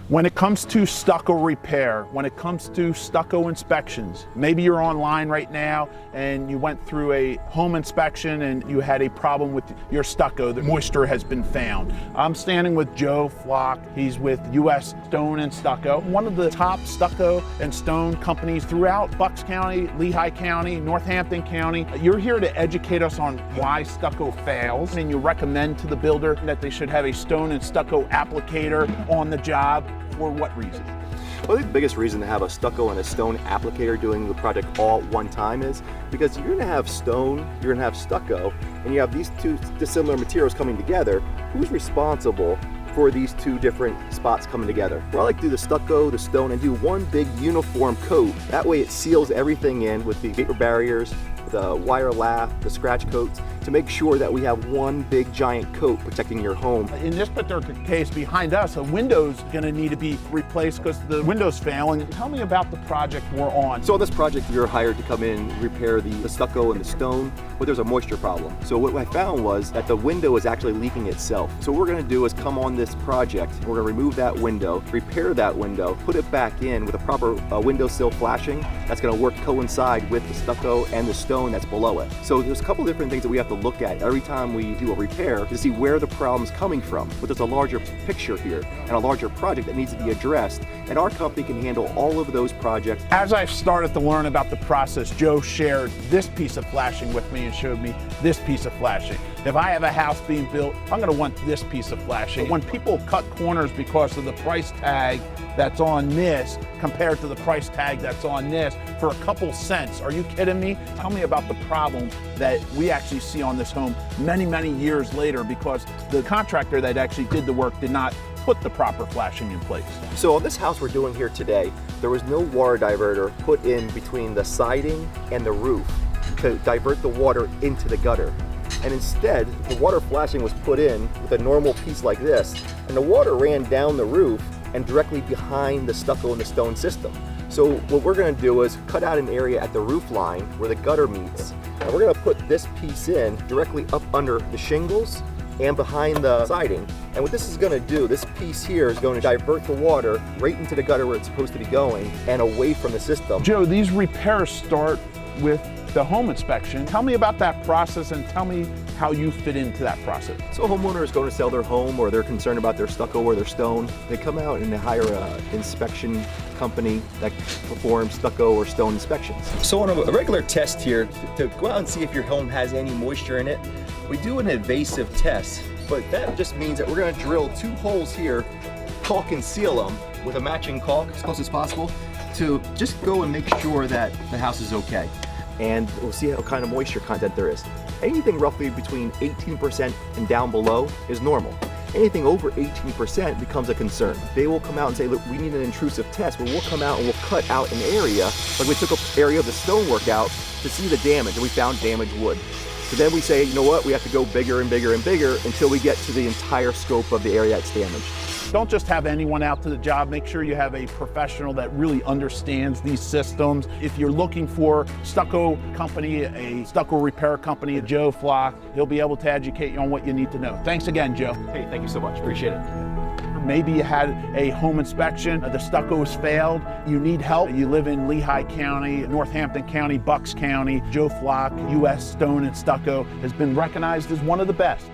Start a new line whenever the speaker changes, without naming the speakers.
When it comes to stucco repair, when it comes to stucco inspections, maybe you're online right now and you went through a home inspection and you had a problem with your stucco, the moisture has been found. I'm standing with Joe Flok. He's with US Stone and Stucco, one of the top stucco and stone companies throughout Bucks County, Lehigh County, Northampton County. You're here to educate us on why stucco fails, and you recommend to the builder that they should have a stone and stucco applicator on the job. For what reason?
Well, I think the biggest reason to have a stucco and a stone applicator doing the project all at one time is because you're going to have stone, you're going to have stucco, and you have these two dissimilar materials coming together. Who's responsible for these two different spots coming together? Well, I like to do the stucco, the stone, and do one big uniform coat. That way it seals everything in with the vapor barriers, the wire lath, the scratch coats, to make sure that we have one big giant coat protecting your home.
In this particular case behind us, a window's gonna need to be replaced because the window's failing. Tell me about the project we're on.
So on this project, you're hired to come in and repair the stucco and the stone, but there's a moisture problem. So what I found was that the window is actually leaking itself. So what we're gonna do is come on this project, we're gonna remove that window, repair that window, put it back in with a proper windowsill flashing. That's gonna work coincide with the stucco and the stone that's below it. So there's a couple different things that we have to look at every time we do a repair to see where the problem's coming from. But there's a larger picture here and a larger project that needs to be addressed, and our company can handle all of those projects.
As I started to learn about the process, Joe shared this piece of flashing with me and showed me this piece of flashing. If I have a house being built, I'm gonna want this piece of flashing. When people cut corners because of the price tag that's on this compared to the price tag that's on this for a couple cents, are you kidding me? Tell me about the problem that we actually see on this home many years later because the contractor that actually did the work did not put the proper flashing in place.
So on this house we're doing here today, there was no water diverter put in between the siding and the roof to divert the water into the gutter. And instead, the water flashing was put in with a normal piece like this, and the water ran down the roof and directly behind the stucco and the stone system. So what we're gonna do is cut out an area at the roof line where the gutter meets, and we're gonna put this piece in directly up under the shingles and behind the siding. And what this is gonna do, this piece here is going to divert the water right into the gutter where it's supposed to be going and away from the system.
Joe, these repairs start with the home inspection. Tell me about that process and tell me how you fit into that process.
So a homeowner is going to sell their home or they're concerned about their stucco or their stone. They come out and they hire an inspection company that performs stucco or stone inspections.
So on a regular test here, to go out and see if your home has any moisture in it, we do an invasive test, but that just means that we're gonna drill 2 holes here, caulk and seal them with a matching caulk as close as possible to just go and make sure that the house is okay.
And we'll see what kind of moisture content there is. Anything roughly between 18% and down below is normal. Anything over 18% becomes a concern. They will come out and say, look, we need an intrusive test, but we'll come out and we'll cut out an area, like we took an area of the stonework out to see the damage, and we found damaged wood. So then we say, you know what, we have to go bigger and bigger and bigger until we get to the entire scope of the area that's damaged.
Don't just have anyone out to the job. Make sure you have a professional that really understands these systems. If you're looking for stucco company, a stucco repair company, Joe Flok, he'll be able to educate you on what you need to know. Thanks again, Joe.
Hey, thank you so much, appreciate it.
Maybe you had a home inspection, the stucco's failed, you need help. You live in Lehigh County, Northampton County, Bucks County. Joe Flok, US Stone and Stucco, has been recognized as one of the best.